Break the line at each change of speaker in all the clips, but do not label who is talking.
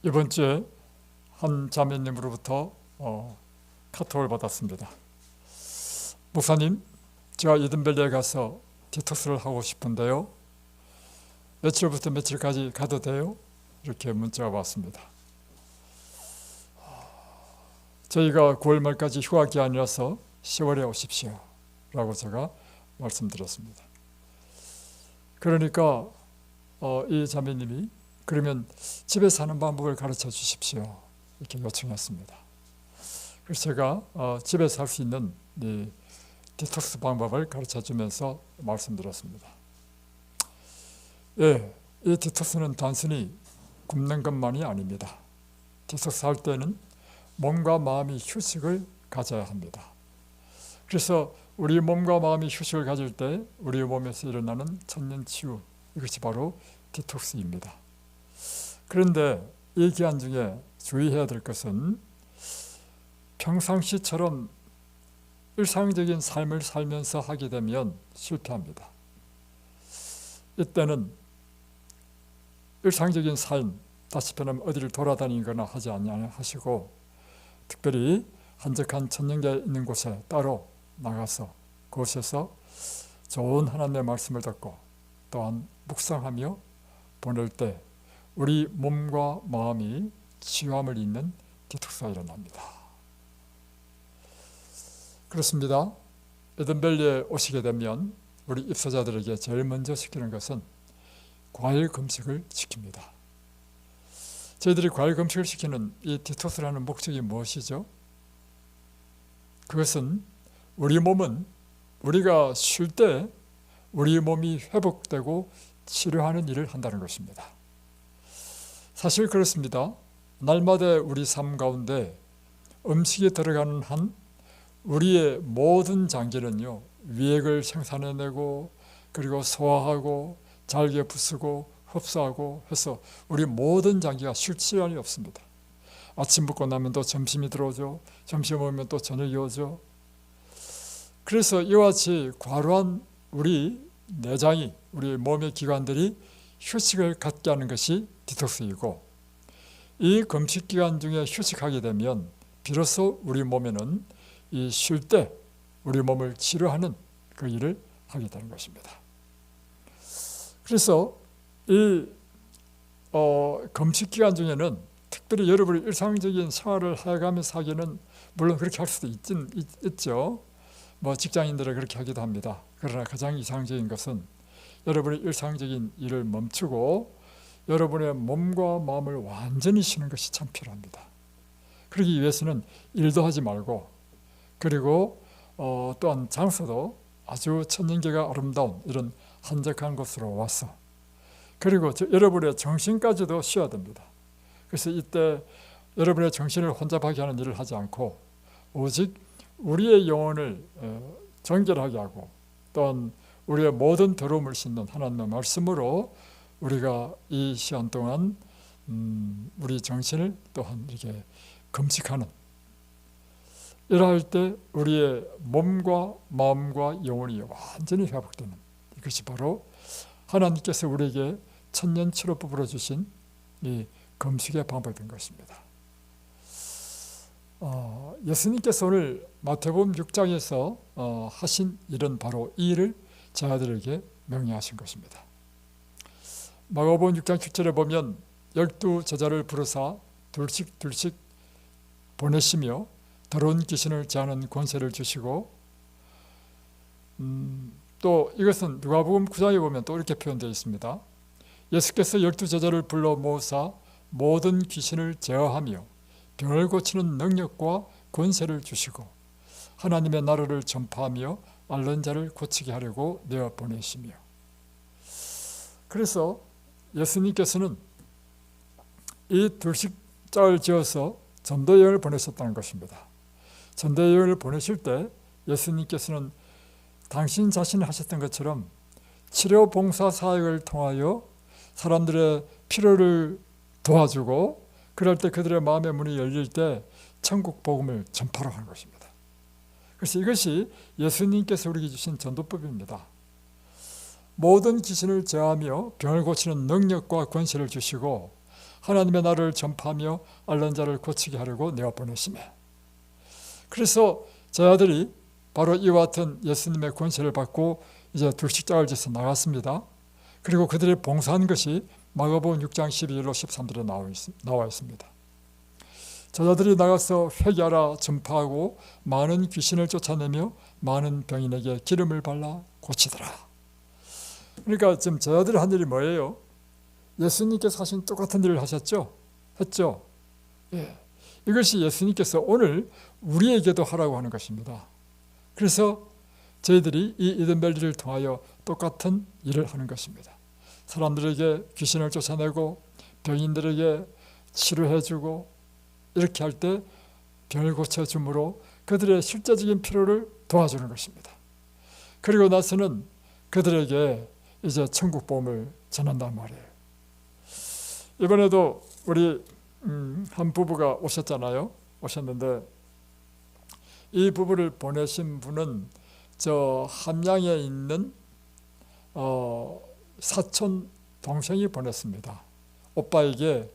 이번 주에 한 자매님으로부터 카톡을 받았습니다. 목사님, 제가 이든밸리에 가서 디톡스를 하고 싶은데요. 며칠부터 며칠까지 가도 돼요? 이렇게 문자가 왔습니다. 저희가 9월 말까지 휴가 기한이라서 10월에 오십시오 라고 제가 말씀드렸습니다. 그러니까 이 자매님이 그러면 집에서 하는 방법을 가르쳐 주십시오 이렇게 요청했습니다. 그래서 제가 집에서 할 수 있는 이 디톡스 방법을 가르쳐 주면서 말씀드렸습니다. 예, 이 디톡스는 단순히 굶는 것만이 아닙니다. 디톡스 할 때는 몸과 마음이 휴식을 가져야 합니다. 그래서 우리 몸과 마음이 휴식을 가질 때 우리 몸에서 일어나는 천년치유, 이것이 바로 디톡스입니다. 그런데 이 기간 중에 주의해야 될 것은 평상시처럼 일상적인 삶을 살면서 하게 되면 실패합니다. 이때는 일상적인 삶, 다시 말하면 어디를 돌아다니거나 하지 않으시고 특별히 한적한 천년계에 있는 곳에 따로 나가서 그곳에서 좋은 하나님의 말씀을 듣고 또한 묵상하며 보낼 때 우리 몸과 마음이 치유함을 잇는 디톡스가 일어납니다. 그렇습니다. 이든밸리에 오시게 되면 우리 입소자들에게 제일 먼저 시키는 것은 과일 금식을 시킵니다. 저희들이 과일 금식을 시키는 이 디톡스를 하는 목적이 무엇이죠? 그것은 우리 몸은 우리가 쉴 때 우리 몸이 회복되고 치료하는 일을 한다는 것입니다. 사실 그렇습니다. 날마다 우리 삶 가운데 음식이 들어가는 한 우리의 모든 장기는요, 위액을 생산해내고 그리고 소화하고 잘게 부수고 흡수하고 해서 우리 모든 장기가 쉴 시간이 없습니다. 아침 먹고 나면 또 점심이 들어오죠. 점심 먹으면 또 저녁이 오죠. 그래서 이와 같이 과로한 우리 내장이, 우리 몸의 기관들이 휴식을 갖게 하는 것이 디톡스이고, 이 금식 기간 중에 휴식하게 되면 비로소 우리 몸에는 이 쉴 때 우리 몸을 치료하는 그 일을 하게 되는 것입니다. 그래서 이 금식 기간 중에는 특별히 여러분이 일상적인 생활을 해가면서 하기는 물론 그렇게 할 수도 있죠. 뭐 직장인들은 그렇게 하기도 합니다. 그러나 가장 이상적인 것은 여러분의 일상적인 일을 멈추고 여러분의 몸과 마음을 완전히 쉬는 것이 참 필요합니다. 그러기 위해서는 일도 하지 말고 그리고 또한 장소도 아주 천년계가 아름다운 이런 한적한 곳으로 와서 그리고 여러분의 정신까지도 쉬어야 됩니다. 그래서 이때 여러분의 정신을 혼잡하게 하는 일을 하지 않고 오직 우리의 영혼을 정결하게 하고 또한 우리의 모든 더러움을 씻는 하나님의 말씀으로 우리가 이 시간 동안 우리 정신을 또한 이렇게 금식하는, 이러할 때 우리의 몸과 마음과 영혼이 완전히 회복되는, 이것이 바로 하나님께서 우리에게 천년치료법으로 주신 이 금식의 방법인 것입니다. 예수님께서 오늘 마태복음 6장에서 하신 일은 바로 이 일을 제자들에게 명령하신 것입니다. 마가복음 6장 7절에 보면 12 제자를 부르사 둘씩 보내시며 더러운 귀신을 제하는 권세를 주시고, 또 이것은 누가복음 9장에 보면 또 이렇게 표현되어 있습니다. 예수께서 12 제자를 불러 모으사 모든 귀신을 제어하며 병을 고치는 능력과 권세를 주시고 하나님의 나라를 전파하며 앓는 자를 고치게 하려고 내어 보내시며. 그래서 예수님께서는 이 둘씩 짝을 지어서 전도여행을 보내셨다는 것입니다. 전도여행을 보내실 때 예수님께서는 당신 자신이 하셨던 것처럼 치료 봉사 사역을 통하여 사람들의 필요를 도와주고, 그럴 때 그들의 마음의 문이 열릴 때 천국 복음을 전파로 하는 것입니다. 그래서 이것이 예수님께서 우리에게 주신 전도법입니다. 모든 귀신을 제어하며 병을 고치는 능력과 권세를 주시고 하나님의 나라를 전파하며 앓는 자를 고치게 하려고 내어 보내시매. 그래서 제 아들이 바로 이와 같은 예수님의 권세를 받고 이제 둘씩짝을 지어서 나갔습니다. 그리고 그들이 봉사한 것이 마가복음 6장 12절로 13절에 나와 있습니다. 저자들이 나가서 회개하라 전파하고 많은 귀신을 쫓아내며 많은 병인에게 기름을 발라 고치더라. 그러니까 지금 저자들이 한 일이 뭐예요? 예수님께서 하신 똑같은 일을 하셨죠? 했죠? 예. 이것이 예수님께서 오늘 우리에게도 하라고 하는 것입니다. 그래서 저희들이 이 이든벨리를 통하여 똑같은 일을 하는 것입니다. 사람들에게 귀신을 쫓아내고 병인들에게 치료해주고 이렇게 할 때 병을 고쳐줌으로 그들의 실제적인 필요를 도와주는 것입니다. 그리고 나서는 그들에게 이제 천국 복음을 전한단 말이에요. 이번에도 우리 한 부부가 오셨는데 이 부부를 보내신 분은 저 함양에 있는 사촌 동생이 보냈습니다. 오빠에게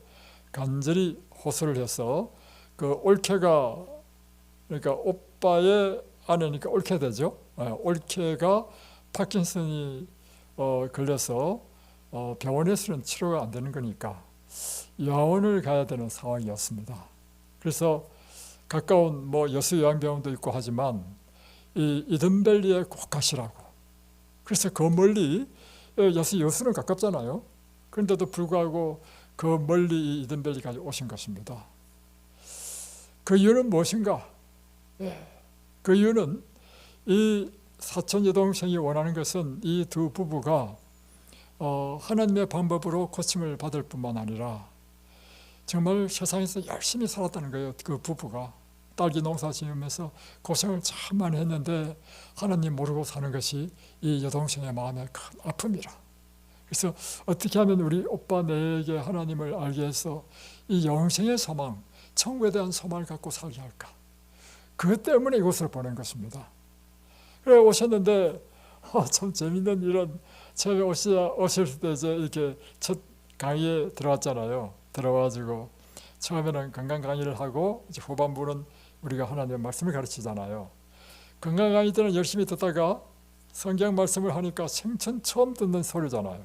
간절히 호소를 해서 그 올케가, 그러니까 오빠의 아내니까 올케 되죠. 올케가 파킨슨이 걸려서 병원에서는 치료가 안 되는 거니까 요양원을 가야 되는 상황이었습니다. 그래서 가까운 여수 요양병원도 있고 하지만 이 이든밸리에 꼭 가시라고. 그래서 그 멀리 여수는 가깝잖아요. 그런데도 불구하고 그 멀리 이 이든밸리까지 오신 것입니다. 그 이유는 무엇인가? 그 이유는 이 사촌 여동생이 원하는 것은 이 두 부부가 하나님의 방법으로 고침을 받을 뿐만 아니라 정말 세상에서 열심히 살았다는 거예요. 그 부부가 딸기 농사 지으면서 고생을 참 많이 했는데 하나님 모르고 사는 것이 이 여동생의 마음의 큰 아픔이라. 그래서 어떻게 하면 우리 오빠 내에게 하나님을 알게 해서 이 영생의 소망, 천국에 대한 소망을 갖고 살게 할까? 그것 때문에 이곳을 보낸 것입니다. 그래 오셨는데 참 재밌는 일은 처음에 오실 때 이제 이렇게 첫 강의에 들어왔잖아요. 들어와가지고 처음에는 건강 강의를 하고 이제 후반부는 우리가 하나님의 말씀을 가르치잖아요. 건강 강의 때는 열심히 듣다가 성경 말씀을 하니까 생전 처음 듣는 소리잖아요.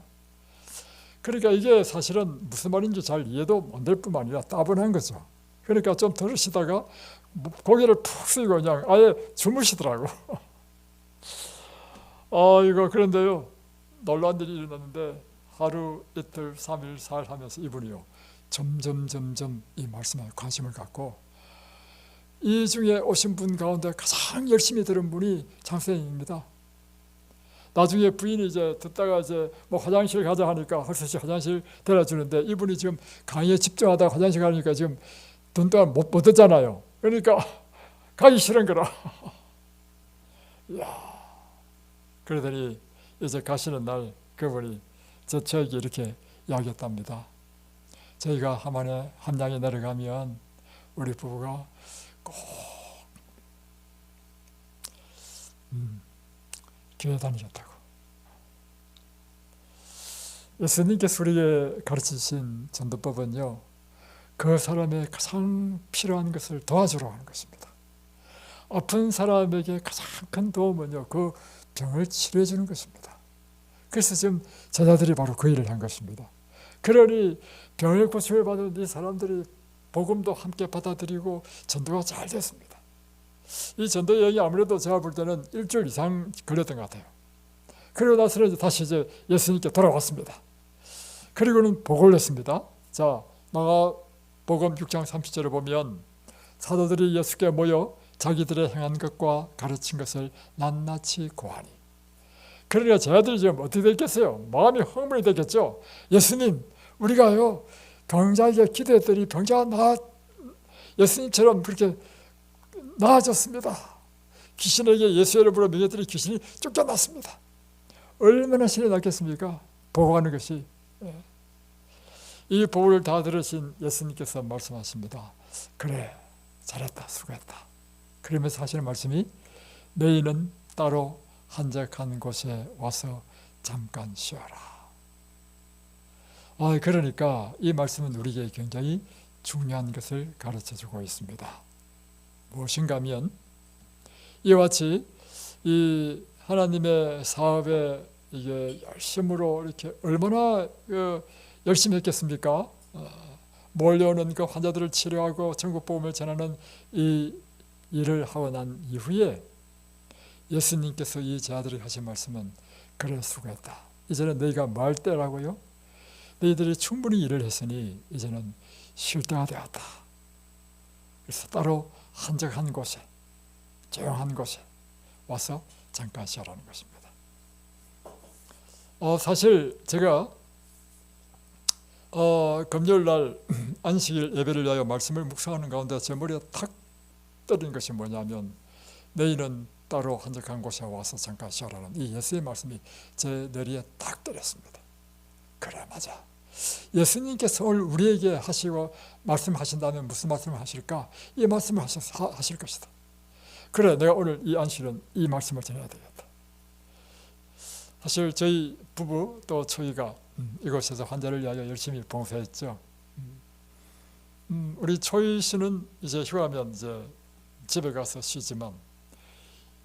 그러니까 이게 사실은 무슨 말인지 잘 이해도 안 될 뿐만 아니라 따분한 거죠. 그러니까 좀 들으시다가 고개를 푹 숙이고 그냥 아예 주무시더라고. 이거 그런데요, 놀라운 일이 일어났는데 하루, 이틀, 3일, 4일 하면서 이분이요 점점 이 말씀에 관심을 갖고 이 중에 오신 분 가운데 가장 열심히 들은 분이 장선생님입니다. 나중에 부인이 이제 듣다가 이제 화장실 가자 하니까 헐셋이 화장실 데려주는데 이분이 지금 강의에 집중하다가 화장실 가니까 지금 돈 동안 못 듣잖아요. 그러니까 가기 싫은 거라. 이야. 그러더니 이제 가시는 날 그분이 저에게 이렇게 이야기했답니다. 저희가 함양에 내려가면 우리 부부가 꼭 교회 다니셨다고. 예수님께서 우리에게 가르치신 전도법은요, 그 사람의 가장 필요한 것을 도와주러 하는 것입니다. 아픈 사람에게 가장 큰 도움은요, 그 병을 치료해 주는 것입니다. 그래서 지금 제자들이 바로 그 일을 한 것입니다. 그러니 병을 고침을 받은 이 사람들이 복음도 함께 받아들이고 전도가 잘 됐습니다. 이 전도 여행이 아무래도 제가 볼 때는 일주일 이상 걸렸던 것 같아요. 그리고 나서는 다시 이제 예수님께 돌아왔습니다. 그리고는 복을 냈습니다. 자, 마가복음 6장 30절에 보면 사도들이 예수께 모여 자기들의 행한 것과 가르친 것을 낱낱이 고하니. 그러니까 제자들이 지금 어떻게 됐겠어요? 마음이 흥분이 됐겠죠. 예수님, 우리가요 병자에게 기도했더니 병자가 예수님처럼 그렇게 나아졌습니다. 귀신에게 예수의 이름으로 명했더니 귀신이 쫓겨났습니다. 얼마나 신이 났겠습니까? 보고하는 것이. 이 보고를 다 들으신 예수님께서 말씀하십니다. 그래, 잘했다, 수고했다. 그러면서 하시는 말씀이 너희는 따로 한적한 곳에 와서 잠깐 쉬어라. 그러니까 이 말씀은 우리에게 굉장히 중요한 것을 가르쳐주고 있습니다. 무엇인가 하면 이와 같이 이 하나님의 사업에 이게 열심으로 이렇게 얼마나 열심히 했겠습니까? 몰려오는 그 환자들을 치료하고 천국 복음을 전하는 이 일을 하고 난 이후에 예수님께서 이 제자들에게 하신 말씀은 그래 수고했다. 이제는 너희가 뭐 할 때라고요? 너희들이 충분히 일을 했으니 이제는 쉴 때가 되었다. 그래서 따로 한적한 곳에 조용한 곳에 와서 잠깐 쉬라는 것입니다. 사실 제가 금요일날 안식일 예배를 위하여 말씀을 묵상하는 가운데 제 머리에 탁 때린 것이 뭐냐면 너희는 따로 한적한 곳에 와서 잠깐 쉬라는 이 예수의 말씀이 제 뇌리에 탁 때렸습니다. 그래 맞아. 예수님께서 오늘 우리에게 하시고 말씀하신다면 무슨 말씀을 하실까? 이 말씀을 하실 것이다. 그래 내가 오늘 이 안식일은 이 말씀을 전해야 되겠다. 사실 저희 부부 또 저희가 이곳에서 환자를 위하여 열심히 봉사했죠. 우리 초희 씨는 이제 휴가면 이제 집에 가서 쉬지만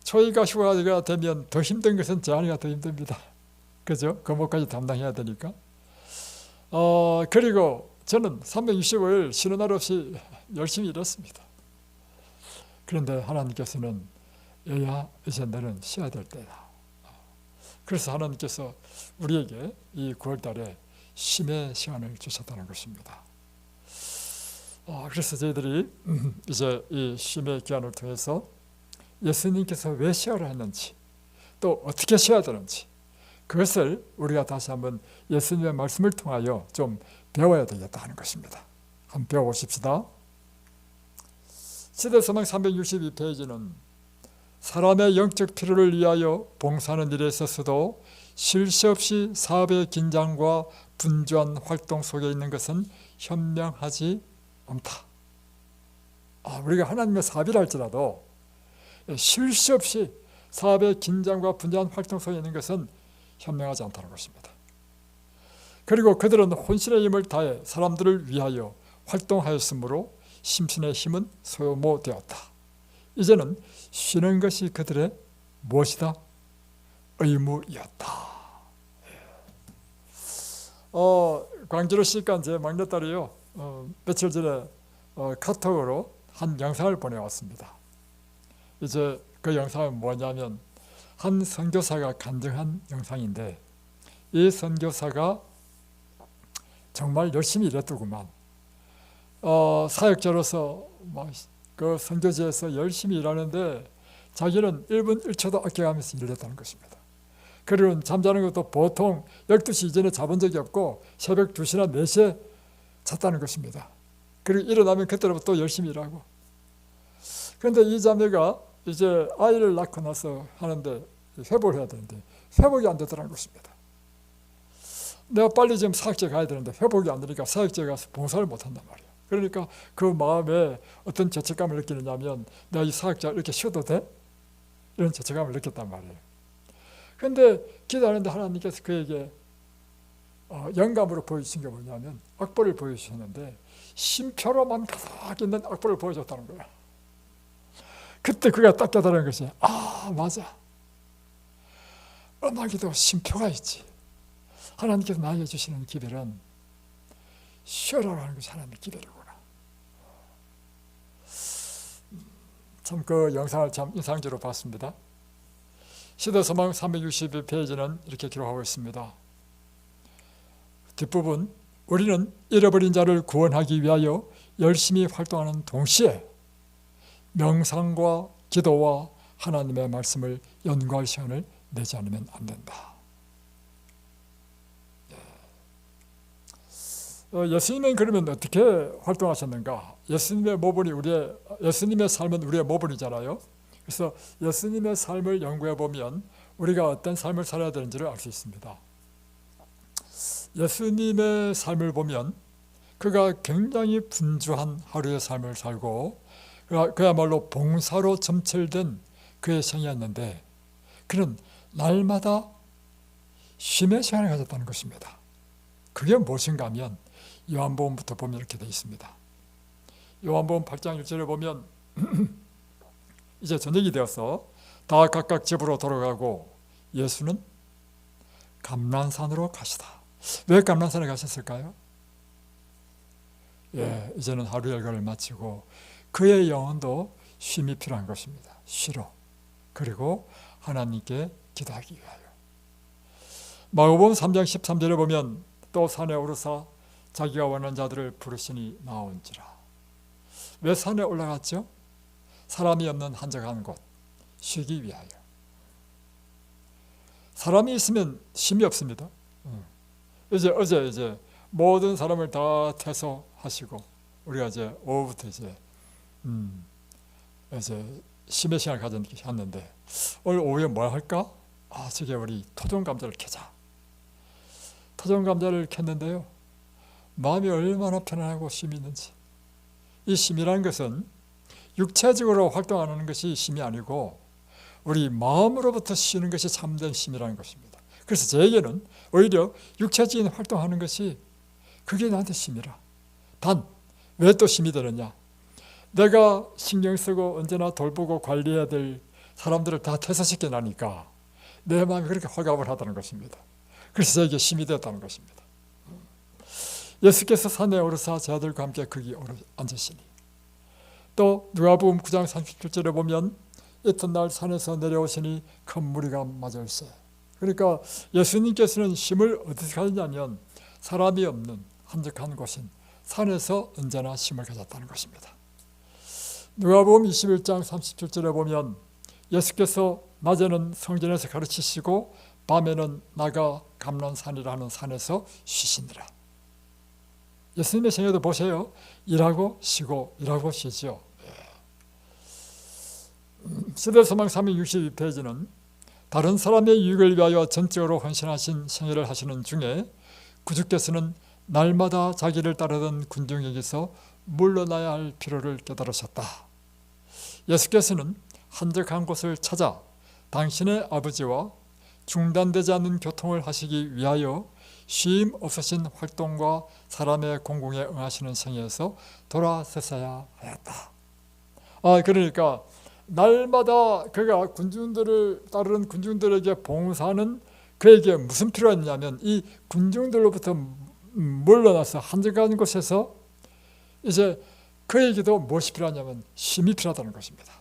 초희가 휴가가 되면 더 힘든 것은 재환이가 더 힘듭니다. 그죠? 그것까지 담당해야 되니까. 그리고 저는 365일 쉬는 날 없이 열심히 일했습니다. 그런데 하나님께서는 얘야 이제 너는 쉬어야 될 때다. 그래서 하나님께서 우리에게 이 9월 달에 쉼의 시간을 주셨다는 것입니다. 그래서 저희들이 이제 이 쉼의 기간을 통해서 예수님께서 왜 쉬어라 했는지 또 어떻게 쉬어야 되는지 그것을 우리가 다시 한번 예수님의 말씀을 통하여 좀 배워야 되겠다 하는 것입니다. 한번 배워보십시다. 시대서명 362페이지는 사람의 영적 필요를 위하여 봉사하는 일에 있어서도 쉴 새 없이 사업의 긴장과 분주한 활동 속에 있는 것은 현명하지 않다. 우리가 하나님의 사업이라 할지라도 쉴 새 없이 사업의 긴장과 분주한 활동 속에 있는 것은 현명하지 않다는 것입니다. 그리고 그들은 혼신의 힘을 다해 사람들을 위하여 활동하였으므로 심신의 힘은 소모되었다. 이제는 쉬는 것이 그들의 무엇이다? 의무였다. 광주로 시간 제 막내딸이요 며칠 전에 카톡으로 한 영상을 보내왔습니다. 이제 그 영상은 뭐냐면 한 선교사가 간증한 영상인데 이 선교사가 정말 열심히 일했더구만. 사역자로서 그 선교지에서 열심히 일하는데 자기는 1분 1초도 아껴가면서 일을 했다는 것입니다. 그리고 잠자는 것도 보통 12시 이전에 자본 적이 없고 새벽 2시나 4시에 잤다는 것입니다. 그리고 일어나면 그때부터 또 열심히 일하고. 그런데 이 자매가 이제 아이를 낳고 나서 하는데 회복을 해야 되는데 회복이 안 되더라는 것입니다. 내가 빨리 지금 사역지에 가야 되는데 회복이 안 되니까 사역지에 가서 봉사를 못한단 말이야. 그러니까 그 마음에 어떤 죄책감을 느끼느냐면 내가 이 사역자 이렇게 쉬어도 돼? 이런 죄책감을 느꼈단 말이에요. 그런데 기도하는데 하나님께서 그에게 영감으로 보여주신 게 뭐냐면 악보를 보여주셨는데 쉼표로만 가득 있는 악보를 보여줬다는 거야. 그때 그가 딱 깨달은 것이 맞아. 음악에도 쉼표가 있지. 하나님께서 나에게 주시는 기별은 쉬어라고 하는 것이 하나님의 기별이구나. 참 그 영상을 참 인상적으로 봤습니다. 시대서명 362페이지는 이렇게 기록하고 있습니다. 뒷부분 우리는 잃어버린 자를 구원하기 위하여 열심히 활동하는 동시에 명상과 기도와 하나님의 말씀을 연구할 시간을 내지 않으면 안 된다. 예수님은 그러면 어떻게 활동하셨는가? 예수님의 삶은 우리의 모본이잖아요. 그래서 예수님의 삶을 연구해 보면 우리가 어떤 삶을 살아야 되는지를 알 수 있습니다. 예수님의 삶을 보면 그가 굉장히 분주한 하루의 삶을 살고 그야말로 봉사로 점철된 그의 생이었는데 그는 날마다 쉼의 시간을 가졌다는 것입니다. 그게 무엇인가 하면 요한복음부터 보면 이렇게 되어 있습니다. 요한복음 8장 1절에 보면 이제 저녁이 되어서 다 각각 집으로 돌아가고 예수는 감난산으로 가시다. 왜 감난산에 가셨을까요? 이제는 하루 일과를 마치고 그의 영혼도 쉼이 필요한 것입니다. 쉬러. 그리고 하나님께 기도하기 위하여. 마가복음 3장 13절에 보면 또 산에 오르사 자기가 원하는 자들을 부르시니 나온지라. 왜 산에 올라갔죠? 사람이 없는 한적한 곳, 쉬기 위하여. 사람이 있으면 쉼이 없습니다. 어제 모든 사람을 다 퇴소하시고 우리가 이제 오후부터 이제 쉼의 시간을 가졌는데 오늘 오후에 뭐 할까? 저게 우리 토종 감자를 캐자. 토종 감자를 캤는데요, 마음이 얼마나 편안하고 쉼이 있는지. 이 쉼이라는 것은 육체적으로 활동하는 것이 쉼이 아니고 우리 마음으로부터 쉬는 것이 참된 쉼이라는 것입니다. 그래서 저에게는 오히려 육체적인 활동하는 것이 그게 나한테 쉼이라. 단, 왜 또 쉼이 되느냐? 내가 신경 쓰고 언제나 돌보고 관리해야 될 사람들을 다 퇴사시켜 나니까 내 마음이 그렇게 홀가분을 하다는 것입니다. 그래서 저에게 쉼이 되었다는 것입니다. 예수께서 산에 오르사 제 아들과 함께 거기 앉으시니, 또 누가복음 9장 37절에 보면 이튿날 산에서 내려오시니 큰 무리가 맞을세. 그러니까 예수님께서는 쉼을 어디서 가졌냐면 사람이 없는 한적한 곳인 산에서 언제나 쉼을 가졌다는 것입니다. 누가복음 21장 37절에 보면 예수께서 낮에는 성전에서 가르치시고 밤에는 나가 감난산이라는 산에서 쉬시니라. 예수님의 생애도 보세요. 일하고 쉬고 일하고 쉬죠. 시대소망 362페이지는 다른 사람의 유익을 위하여 전적으로 헌신하신 생애를 하시는 중에 구주께서는 날마다 자기를 따르던 군중에게서 물러나야 할 필요를 깨달으셨다. 예수께서는 한적한 곳을 찾아 당신의 아버지와 중단되지 않는 교통을 하시기 위하여 쉼 없으신 활동과 사람의 공공에 응하시는 생애에서 돌아서셔야 하였다. 그러니까 날마다 그가 군중들을 따르는 군중들에게 봉사하는 그에게 무슨 필요가 있냐면 이 군중들로부터 물러나서 한적한 곳에서 이제 그에게도 무엇이 필요하냐면 쉼이 필요하다는 것입니다.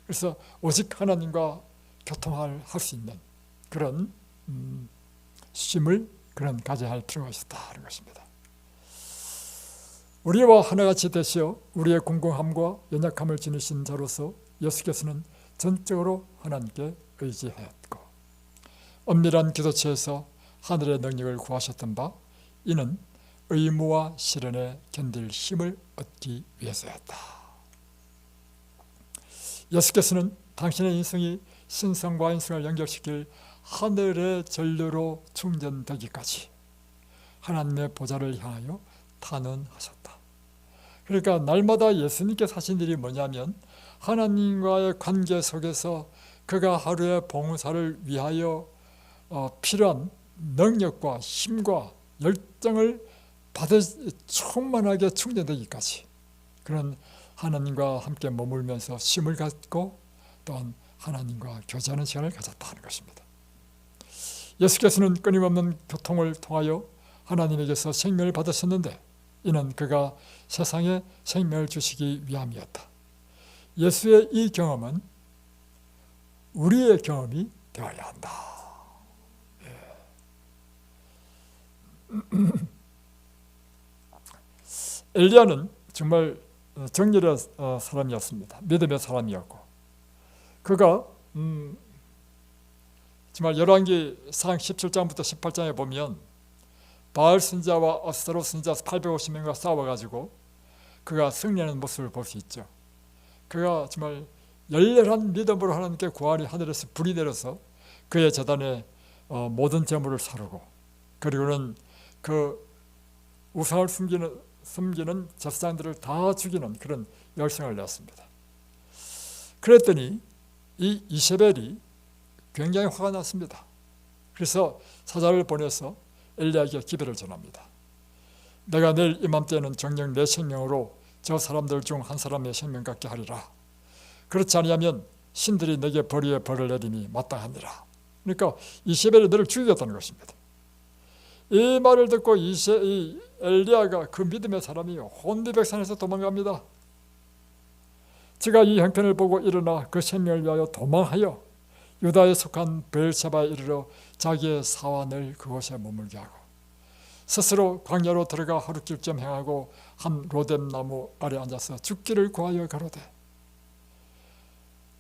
그래서 오직 하나님과 교통할 수 있는 그런 쉼을 가져야 할 필요가 있다는 것입니다. 우리와 하나같이 되시어 우리의 궁궁함과 연약함을 지니신 자로서 예수께서는 전적으로 하나님께 의지하였고 엄밀한 기도처에서 하늘의 능력을 구하셨던 바 이는 의무와 시련에 견딜 힘을 얻기 위해서였다. 예수께서는 당신의 인생이 신성과 인생을 연결시킬 하늘의 전류로 충전되기까지 하나님의 보좌를 향하여 탄원하셨다. 그러니까 날마다 예수님께 하신 일이 뭐냐면 하나님과의 관계 속에서 그가 하루의 봉사를 위하여 필요한 능력과 힘과 열정을 충만하게 충전되기까지 그런 하나님과 함께 머물면서 쉼을 갖고 또한 하나님과 교제하는 시간을 가졌다는 것입니다. 예수께서는 끊임없는 교통을 통하여 하나님에게서 생명을 받으셨는데 이는 그가 세상에 생명을 주시기 위함이었다. 예수의 이 경험은 우리의 경험이 되어야 한다. 엘리야는 정말 정렬의 사람이었습니다. 믿음의 사람이었고 그가 정말 열왕기상 17장부터 18장에 보면 바알 선지자와 아스타롯 선지자 850명과 싸워가지고 그가 승리하는 모습을 볼 수 있죠. 그가 정말 열렬한 믿음으로 하나님께 구하니 하늘에서 불이 내려서 그의 제단에 모든 재물을 사르고 그리고는 그 우상을 숨기는 제사장들을 다 죽이는 그런 열성을 내었습니다. 그랬더니 이 이세벨이 굉장히 화가 났습니다. 그래서 사자를 보내서 엘리야에게 기별을 전합니다. 내가 내일 이맘때는 정녕 내 생명으로 저 사람들 중 한 사람의 생명 같게 하리라. 그렇지 아니하면 신들이 내게 벌 위에 벌을 내리니 마땅하니라. 그러니까 이세벨이 너를 죽이겠다는 것입니다. 이 말을 듣고 이 엘리야가 그 믿음의 사람이 혼비백산에서 도망갑니다. 그가 이 형편을 보고 일어나 그 생명을 위하여 도망하여 유다에 속한 베엘세바에 이르러 자기의 사환을 그곳에 머물게 하고 스스로 광야로 들어가 하룻길쯤 행하고 한 로뎀 나무 아래 앉아서 죽기를 구하여 가로되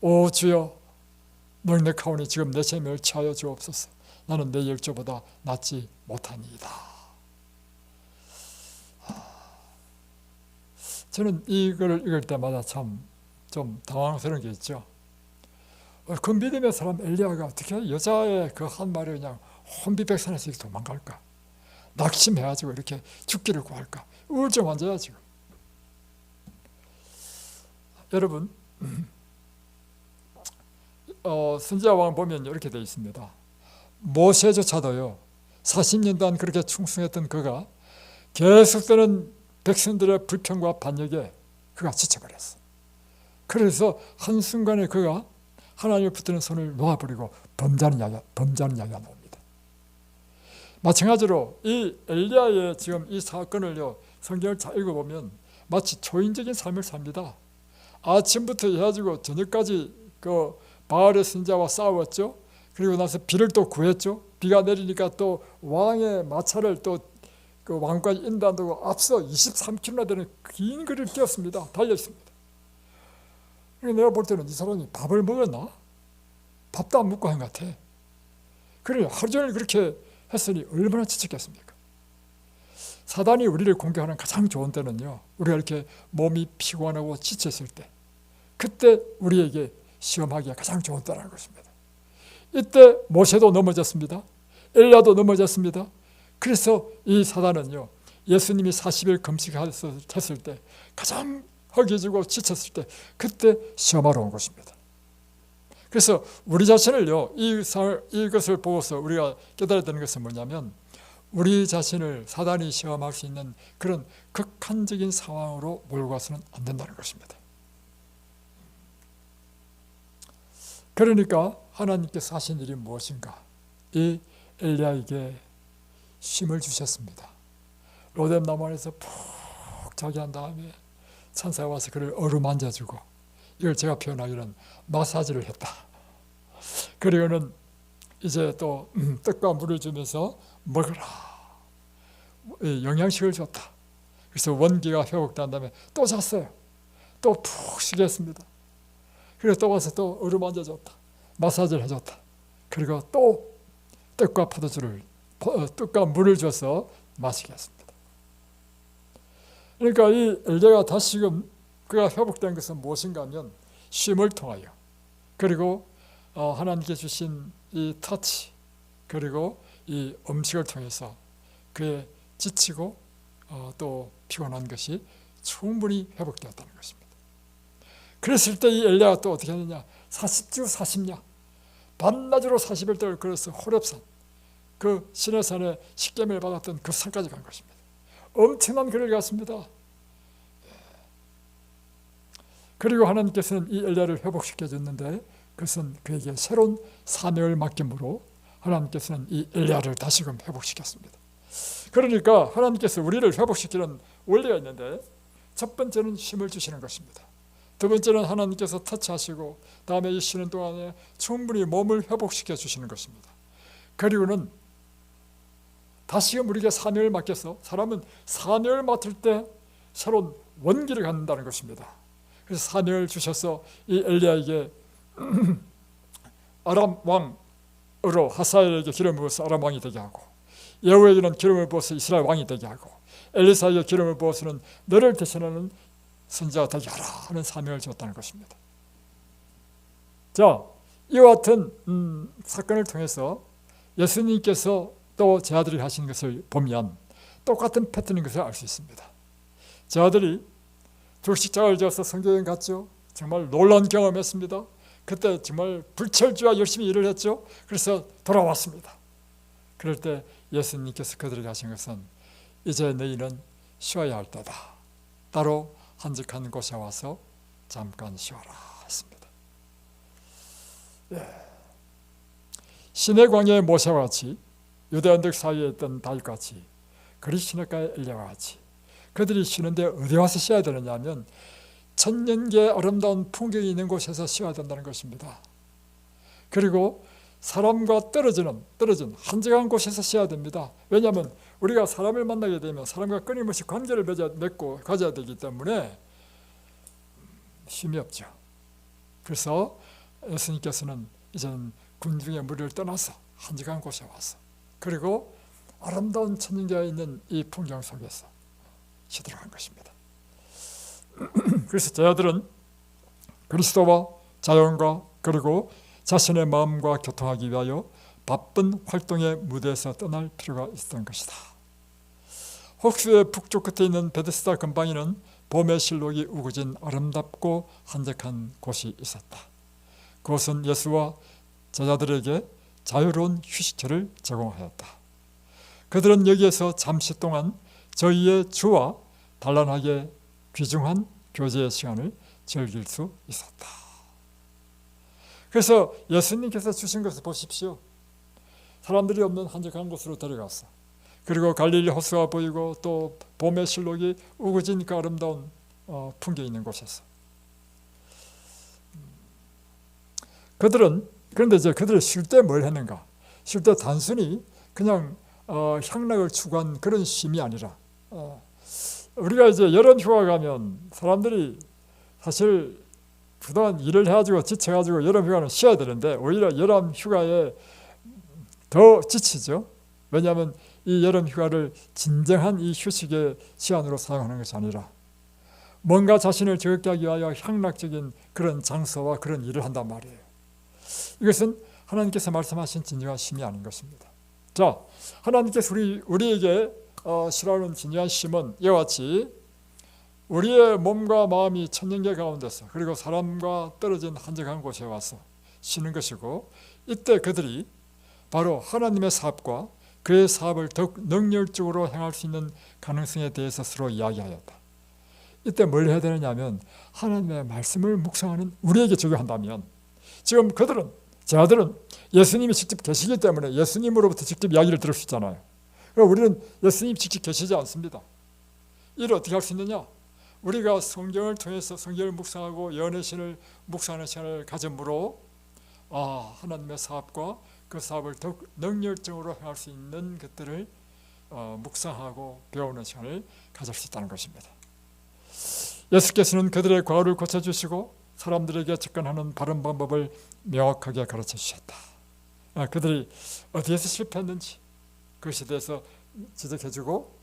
오 주여 넉넉하오니 지금 내 생명을 취하여 주옵소서. 나는 내 열조보다 낫지 못하니이다. 저는 이걸 읽을 때마다 참 좀 당황스러운 게 있죠. 그 믿음의 사람 엘리야가 어떻게 여자의 그 한 말에 그냥 혼비백산에서 이렇게 도망갈까? 낙심해가지고 이렇게 죽기를 구할까? 우울증 환자야 지금. 여러분 선지자왕 보면 이렇게 되어 있습니다. 모세조차도요 40년 동안 그렇게 충성했던 그가 계속되는 백성들의 불평과 반역에 그가 지쳐버렸어. 그래서 한순간에 그가 하나님을 붙드는 손을 놓아버리고 범죄하는 이야기가 나옵니다. 마찬가지로 이 엘리야의 지금 이 사건을요 성경을 잘 읽어보면 마치 초인적인 삶을 삽니다. 아침부터 해가지고 저녁까지 그 바알의 선지자와 싸웠죠. 그리고 나서 비를 또 구했죠. 비가 내리니까 또 왕의 마차를 또 그 왕까지 인도한다고 앞서 23km나 되는 긴 거리를 뛰었습니다. 달렸습니다. 내가 볼 때는 이 사람이 밥을 먹었나? 밥도 안 먹고 한 것 같아. 그래 하루 종일 그렇게 했으니 얼마나 지쳤겠습니까? 사단이 우리를 공격하는 가장 좋은 때는요 우리가 이렇게 몸이 피곤하고 지쳤을 때, 그때 우리에게 시험하기가 가장 좋은 때라는 것입니다. 이때 모세도 넘어졌습니다. 엘리야도 넘어졌습니다. 그래서 이 사단은요 예수님이 40일 금식했을 때 가장 허기지고 지쳤을 때 그때 시험하러 온 것입니다. 그래서 우리 자신을요 이것을 보고서 우리가 깨달아야 되는 것은 뭐냐면 우리 자신을 사단이 시험할 수 있는 그런 극한적인 상황으로 몰고 가서는 안 된다는 것입니다. 그러니까 하나님께서 하신 일이 무엇인가? 이 엘리야에게 쉼을 주셨습니다. 로뎀 나무 안에서 푹 자게 한 다음에 천사가 와서 그를 어루만져주고, 이걸 제가 표현하기는 마사지를 했다. 그리고는 이제 또 떡과 물을 주면서 먹으라, 영양식을 줬다. 그래서 원기가 회복된 다음에 또 잤어요. 또 푹 쉬게 했습니다. 그리고 또 와서 또 어루만져줬다, 마사지를 해줬다. 그리고 또 떡과 포도주를, 떡과 물을 줘서 마시게 했습니다. 그러니까 이 엘리야가 다시금 그가 회복된 것은 무엇인가 하면 쉼을 통하여, 그리고 하나님께 주신 이 터치, 그리고 이 음식을 통해서 그의 지치고 또 피곤한 것이 충분히 회복되었다는 것입니다. 그랬을 때 이 엘리야가 또 어떻게 하느냐, 40주 40야 반나절로 40일 동안 걸어서 호렙산, 그 시내산에 십계명을 받았던 그 산까지 간 것입니다. 엄청난 거리를 갔습니다. 그리고 하나님께서는 이 엘리야를 회복시켜 줬는데 그것은 그에게 새로운 사명을 맡김으로 하나님께서는 이 엘리야를 다시금 회복시켰습니다. 그러니까 하나님께서 우리를 회복시키는 원리가 있는데, 첫 번째는 힘을 주시는 것입니다. 두 번째는 하나님께서 터치하시고 다음에 이 쉬는 동안에 충분히 몸을 회복시켜 주시는 것입니다. 그리고는 다시금 우리에게 사명을 맡겨서, 사람은 사명을 맡을 때 새로운 원기를 갖는다는 것입니다. 그래서 사명을 주셔서 이 엘리야에게 아람 왕으로 하사엘에게 기름을 부어서 아람 왕이 되게 하고, 예후에게는 기름을 부어서 이스라엘 왕이 되게 하고, 엘리사에게 기름을 부어서는 너를 대신하는 선지자가 되게 하라 하는 사명을 줬다는 것입니다. 자, 이와 같은 사건을 통해서 예수님께서 또 제 아들이 하신 것을 보면 똑같은 패턴인 것을 알 수 있습니다. 제 아들이 둘씩장을 지어서 성교여행 갔죠. 정말 놀라운 경험했습니다. 그때 정말 불철주야 열심히 일을 했죠. 그래서 돌아왔습니다. 그럴 때 예수님께서 그들에게 하신 것은 이제 너희는 쉬어야 할 때다. 따로 한적한 곳에 와서 잠깐 쉬어라 했습니다. 시내광야의 모세와 같이 유대 언덕 사이에 있던 다윗같이 그리 시냇가의 엘리야와 같이 그들이 쉬는데 어디 와서 쉬어야 되느냐 하면 천년계의 아름다운 풍경이 있는 곳에서 쉬어야 된다는 것입니다. 그리고 사람과 떨어진 한적한 곳에서 쉬어야 됩니다. 왜냐하면 우리가 사람을 만나게 되면 사람과 끊임없이 관계를 맺고 가져야 되기 때문에 쉼이 없죠. 그래서 예수님께서는 이제는 군중의 무리를 떠나서 한적한 곳에 와서 그리고 아름다운 천년계가 있는 이 풍경 속에서 쉬도록 한 것입니다. 그래서 제자들은 그리스도와 자연과 그리고 자신의 마음과 교통하기 위하여 바쁜 활동의 무대에서 떠날 필요가 있었던 것이다. 혹수의 북쪽 끝에 있는 베데스다 근방에는 봄의 실록이 우거진 아름답고 한적한 곳이 있었다. 그것은 예수와 제자들에게 자유로운 휴식처를 제공하였다. 그들은 여기에서 잠시 동안 저희의 주와 단란하게 귀중한 교제의 시간을 즐길 수 있었다. 그래서 예수님께서 주신 것을 보십시오. 사람들이 없는 한적한 곳으로 데려갔어. 그리고 갈릴리 호수가 보이고 또 봄의 실록이 우거진 그 아름다운 풍경이 있는 곳에서 그런데 이제 그들이 쉴 때 뭘 했는가? 쉴 때 단순히 그냥 향락을 추구한 그런 쉼이 아니라 우리가 이제 여름 휴가 가면 사람들이 사실 그동안 일을 해가지고 지쳐가지고 여름 휴가는 쉬어야 되는데 오히려 여름 휴가에 더 지치죠. 왜냐하면 이 여름 휴가를 진정한 이 휴식의 시간으로 사용하는 것이 아니라 뭔가 자신을 즐겁게 하기 위하여 향락적인 그런 장소와 그런 일을 한단 말이에요. 이것은 하나님께서 말씀하신 진정한 쉼이 아닌 것입니다. 자, 하나님께서 우리에게 싫어하는 진정한 쉼은 이와 같이 우리의 몸과 마음이 천년계 가운데서 그리고 사람과 떨어진 한적한 곳에 와서 쉬는 것이고 이때 그들이 바로 하나님의 사업과 그의 사업을 더욱 능률적으로 행할 수 있는 가능성에 대해서 서로 이야기하였다. 이때 뭘 해야 되느냐 하면 하나님의 말씀을 묵상하는 우리에게 적용한다면 지금 제자들은 예수님이 직접 계시기 때문에 예수님으로부터 직접 이야기를 들을 수 있잖아요. 그러니까 우리는 예수님이 직접 계시지 않습니다. 이를 어떻게 할 수 있느냐? 우리가 성경을 통해서 성경을 묵상하고 예언의 신을 묵상하는 시간을 가짐으로 하나님의 사업과 그 사업을 더욱 능률적으로 행할 수 있는 것들을 묵상하고 배우는 시간을 가질 수 있다는 것입니다. 예수께서는 그들의 과오를 고쳐주시고 사람들에게 접근하는 바른 방법을 명확하게 가르쳐 주셨다. 그들이 어디에서 실패했는지 그것에 대해서 지적해주고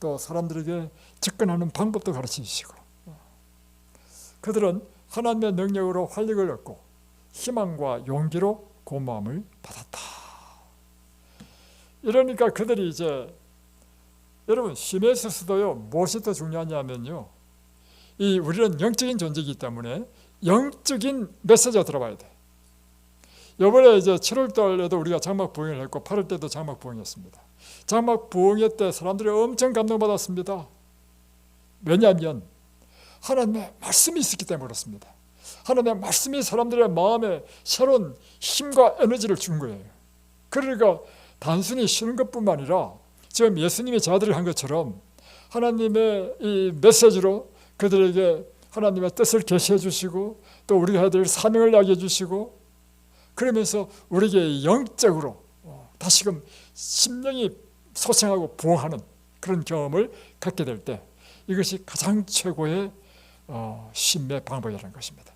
또 사람들에게 접근하는 방법도 가르쳐 주시고 그들은 하나님의 능력으로 활력을 얻고 희망과 용기로 고마움을 받았다. 이러니까 그들이 이제 여러분 쉼에 있어서도요 무엇이 더 중요하냐면요 우리는 영적인 존재이기 때문에 영적인 메시지가 들어봐야 돼. 이번에 이제 7월 달에도 우리가 장막 부흥을 했고 8월 때도 장막 부흥했습니다. 장막 부흥회 때 사람들이 엄청 감동받았습니다. 왜냐하면 하나님의 말씀이 있었기 때문에 그렇습니다. 하나님의 말씀이 사람들의 마음에 새로운 힘과 에너지를 준 거예요. 그러니까 단순히 쉬는 것뿐만 아니라 지금 예수님이 자들이 한 것처럼 하나님의 이 메시지로 그들에게 하나님의 뜻을 계시해 주시고 또 우리가 해야 될 사명을 이야기해 주시고 그러면서 우리에게 영적으로 다시금 심령이 소생하고 부흥하는 그런 경험을 갖게 될 때 이것이 가장 최고의 쉼의 방법이라는 것입니다.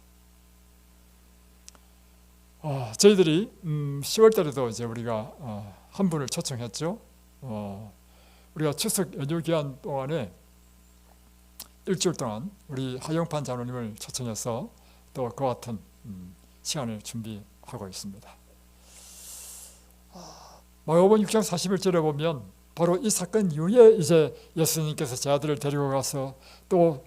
저희들이 10월 달에도 이제 우리가 한 분을 초청했죠. 우리가 추석 연휴 기간 동안에 일주일 동안 우리 하영판 장로님을 초청해서 또 그와 같은 시간을 준비하고 있습니다. 마가복음 6장 41절에 보면 바로 이 사건 이후에 이제 예수님께서 제자들을 데리고 가서 또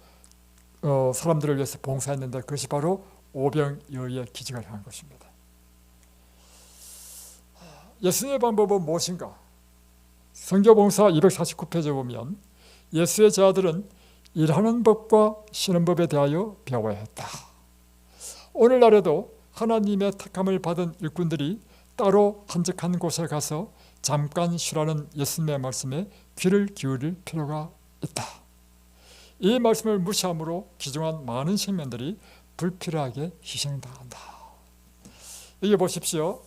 사람들을 위해서 봉사했는데 그것이 바로 오병이어의 기적을 한 것입니다. 예수님의 방법은 무엇인가? 성교봉사 249페이지에 보면 예수의 제자들은 일하는 법과 쉬는 법에 대하여 배워야 했다. 오늘날에도 하나님의 택함을 받은 일꾼들이 따로 한적한 곳에 가서 잠깐 쉬라는 예수님의 말씀에 귀를 기울일 필요가 있다. 이 말씀을 무시함으로 기중한 많은 생명들이 불필요하게 희생당한다. 여기 보십시오.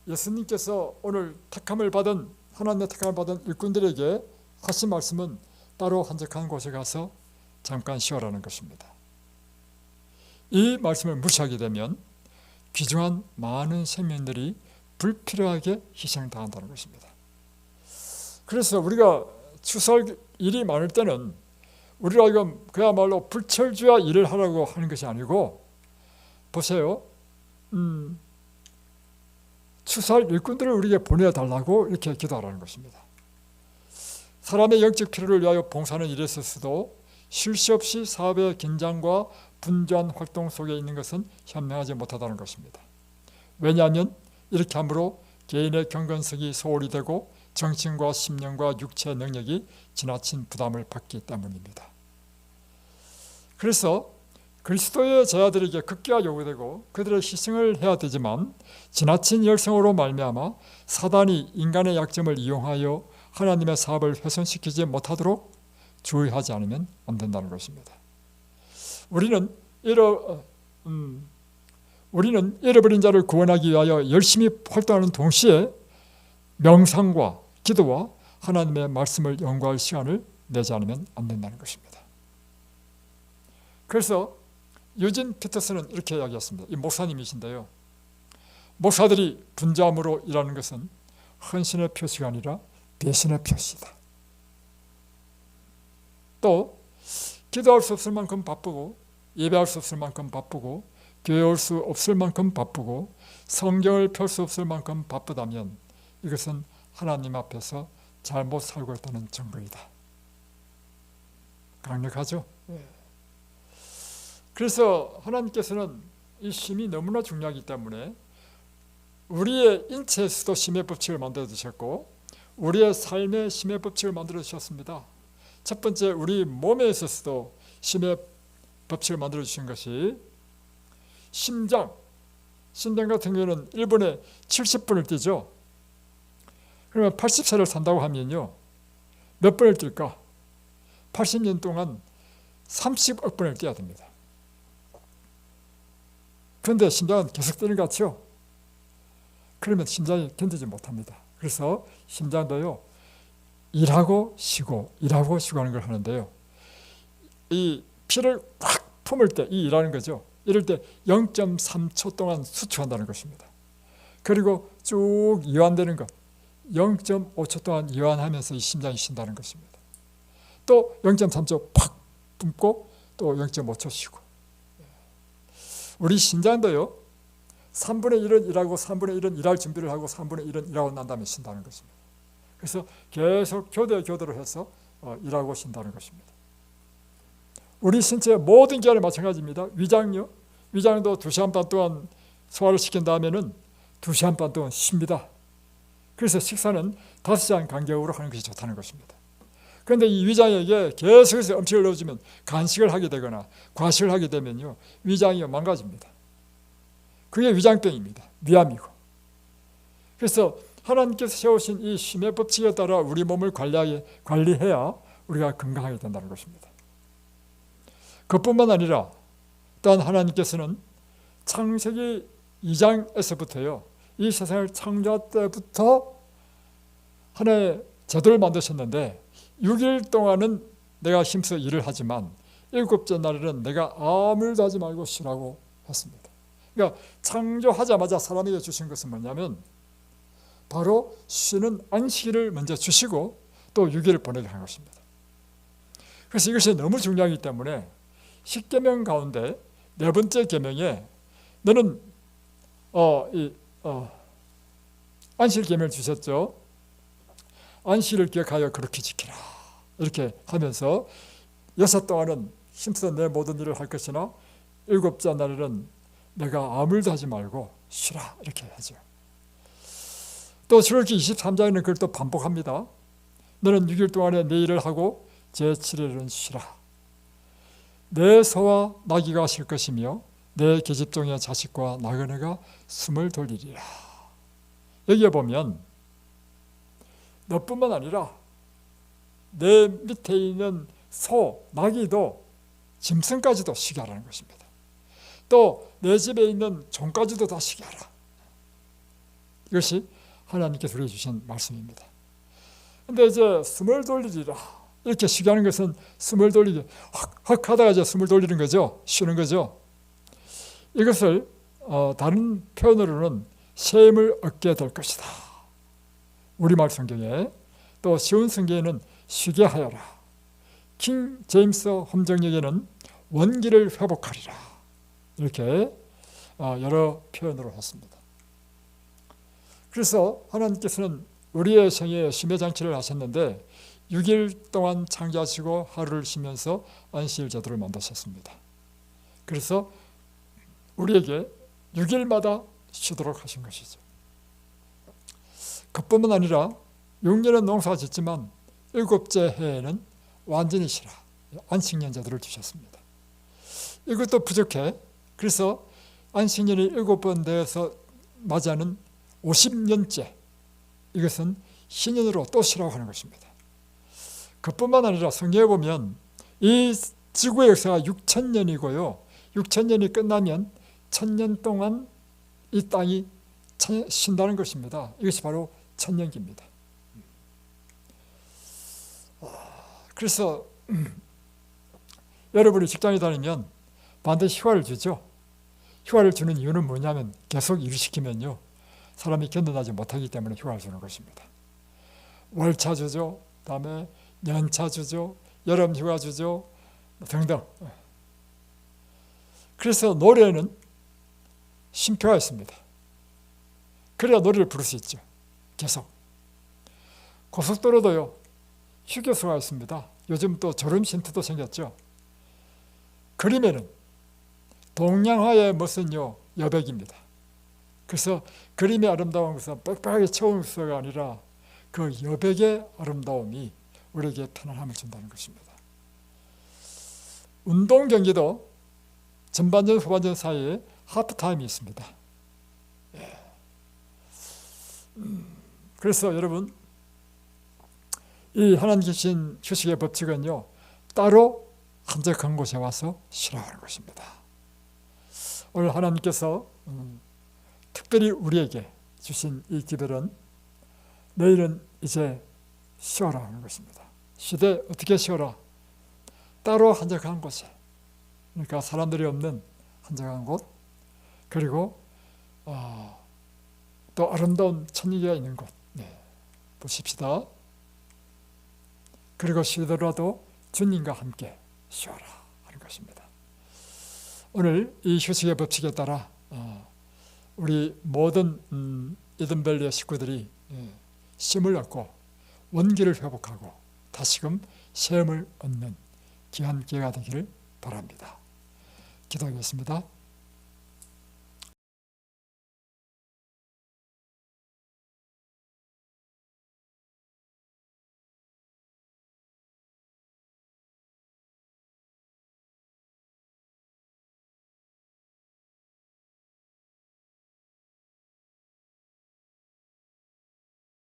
예수님께서 오늘 택함을 받은 하나님의 택함을 받은 일꾼들에게 하신 말씀은 따로 한적한 곳에 가서 잠깐 쉬어라는 것입니다. 이 말씀을 무시하게 되면 귀중한 많은 생명들이 불필요하게 희생당한다는 것입니다. 그래서 우리가 추수할 일이 많을 때는 우리가 이건 그야말로 불철주야 일을 하라고 하는 것이 아니고, 보세요. 추수할 일꾼들을 우리에게 보내달라고 이렇게 기도하라는 것입니다. 사람의 영적 필요를 위하여 봉사하는 일에 있어서도 쉴 새 없이 사업의 긴장과 분주한 활동 속에 있는 것은 현명하지 못하다는 것입니다. 왜냐하면 이렇게 함으로 개인의 경건성이 소홀히 되고 정신과 심령과 육체의 능력이 지나친 부담을 받기 때문입니다. 그래서 그리스도의 제자들에게 극기가 요구되고 그들의 희생을 해야 되지만 지나친 열성으로 말미암아 사단이 인간의 약점을 이용하여 하나님의 사업을 훼손시키지 못하도록 주의하지 않으면 안 된다는 것입니다. 우리는 잃어버린 자를 구원하기 위하여 열심히 활동하는 동시에 명상과 기도와 하나님의 말씀을 연구할 시간을 내지 않으면 안 된다는 것입니다. 그래서 유진 피터슨은 이렇게 이야기했습니다. 이 목사님이신데요. 목사들이 분주함으로 일하는 것은 헌신의 표시가 아니라 배신의 표시다. 또 기도할 수 없을 만큼 바쁘고 예배할 수 없을 만큼 바쁘고 교회 올 수 없을 만큼 바쁘고 성경을 펼 수 없을 만큼 바쁘다면 이것은 하나님 앞에서 잘못 살고 있다는 증거이다. 강력하죠? 그래서 하나님께서는 이 쉼이 너무나 중요하기 때문에 우리의 인체에서도 쉼의 법칙을 만들어 주셨고 우리의 삶의 쉼의 법칙을 만들어 주셨습니다. 첫 번째, 우리 몸에 있어서도 쉼의 법칙을 만들어 주신 것이 심장 같은 경우는 1분에 70분을 뛰죠. 그러면 80세를 산다고 하면요, 몇 번을 뛸까? 80년 동안 30억 번을 뛰어야 됩니다. 그런데 심장은 계속 뛰는 것 같죠? 그러면 심장이 견디지 못합니다. 그래서 심장도요, 일하고 쉬고 하는 걸 하는데요, 이 피를 확 품을 때 이 일하는 거죠. 이럴 때 0.3초 동안 수축한다는 것입니다. 그리고 쭉 이완되는 것 0.5초 동안 이완하면서 이 심장이 쉰다는 것입니다. 또 0.3초 팍 품고 또 0.5초 쉬고. 우리 심장도요, 3분의 1은 일하고 3분의 1은 일할 준비를 하고 3분의 1은 일하고 난 다음에 쉰다는 것입니다. 그래서 계속 교대로 해서 일하고 쉰다는 것입니다. 우리 신체의 모든 기관이 마찬가지입니다. 위장도 2시간 반 동안 소화를 시킨 다음에는 2시간 반 동안 쉽니다. 그래서 식사는 5시간 간격으로 하는 것이 좋다는 것입니다. 그런데 이 위장에게 계속해서 음식을 넣어주면 간식을 하게 되거나 과식을 하게 되면요, 위장이 망가집니다. 그게 위장병입니다. 위암이고. 그래서 하나님께서 세우신 이 쉼의 법칙에 따라 우리 몸을 관리해야 우리가 건강하게 된다는 것입니다. 그뿐만 아니라 또한 하나님께서는 창세기 2장에서부터요, 이 세상을 창조할 때부터 하나의 제도를 만드셨는데 6일 동안은 내가 힘써 일을 하지만 7째 날에는 내가 아무 일도 하지 말고 쉬라고 했습니다. 그러니까 창조하자마자 사람에게 주신 것은 뭐냐면 바로 쉬는 안식일을 먼저 주시고 또 6일을 보내게 한 것입니다. 그래서 이것이 너무 중요하기 때문에 10계명 가운데 4번째 계명에 너는 안식일 계명을 주셨죠. 안식일을 기억하여 그렇게 지키라 이렇게 하면서 6 동안은 힘써 내 모든 일을 할 것이나 7째 날에는 내가 아무 일도 하지 말고 쉬라 이렇게 하죠. 또 출애굽기 23장에는 그걸 또 반복합니다. 너는 6일 동안에 내 일을 하고 제7일은 쉬라. 내 소와 나귀가 쉴 것이며 내 계집종의 자식과 나그네가 숨을 돌리리라. 여기에 보면 너뿐만 아니라 내 밑에 있는 소, 나귀도 짐승까지도 쉬게 하라는 것입니다. 또 내 집에 있는 종까지도 다 쉬게 하라. 이것이 하나님께서 우리에게 주신 말씀입니다. 근데 이제 숨을 돌리리라. 이렇게 쉬게 하는 것은 숨을 돌리기, 헉 하다가 이제 숨을 돌리는 거죠. 쉬는 거죠. 이것을 다른 표현으로는 쉼을 얻게 될 것이다. 우리말 성경에, 또 쉬운 성경에는 쉬게 하여라. 킹 제임스 함정역에는 원기를 회복하리라. 이렇게 여러 표현으로 했습니다. 그래서 하나님께서는 우리의 생에 쉼의 장치를 하셨는데 6일 동안 창조하시고 하루를 쉬면서 안식일 제도를 만드셨습니다. 그래서 우리에게 6일마다 쉬도록 하신 것이죠. 그뿐만 아니라 6년은 농사 짓지만 7째 해에는 완전히 쉬라. 안식년 제도를 주셨습니다. 이것도 부족해. 그래서 안식년이 7번 되어서 맞이하는 50년째, 이것은 신년으로 또 쉬라고 하는 것입니다. 그뿐만 아니라 성경에 보면 이 지구의 역사가 6,000년이고요. 6,000년이 끝나면 1,000년 동안 이 땅이 쉰다는 것입니다. 이것이 바로 천년기입니다. 그래서 여러분이 직장에 다니면 반드시 휴가를 주죠. 휴가를 주는 이유는 뭐냐면 계속 일을 시키면요, 사람이 견뎌나지 못하기 때문에 휴가를 주는 것입니다. 월차 주죠. 그다음에 연차 주죠. 여름 휴가 주죠. 등등. 그래서 노래는 쉼표가 있습니다. 그래야 노래를 부를 수 있죠. 계속. 고속도로도요, 휴게소가 있습니다. 요즘 또 졸음 쉼터도 생겼죠. 그림에는 동양화의 무슨요, 여백입니다. 그래서 그림의 아름다운 것은 빽빽하게 채우는 것이 아니라 그 여백의 아름다움이 우리에게 편안함을 준다는 것입니다. 운동 경기도 전반전, 후반전 사이에 하프타임이 있습니다. 그래서 여러분, 이 하나님 주신 휴식의 법칙은요, 따로 한적한 곳에 와서 쉬라고 하는 것입니다. 오늘 하나님께서 특별히 우리에게 주신 이 기별은 너희는 이제 쉬어라 하는 것입니다. 쉬되 어떻게 쉬어라? 따로 한적한 곳에, 그러니까 사람들이 없는 한적한 곳, 그리고 또 아름다운 천리가 있는 곳, 보십시다. 그리고 쉬더라도 주님과 함께 쉬어라 하는 것입니다. 오늘 이 휴식의 법칙에 따라 우리 모든 이든밸리의 식구들이 쉼을 얻고 원기를 회복하고 다시금 쉼을 얻는 귀한 기회가 되기를 바랍니다. 기도하겠습니다.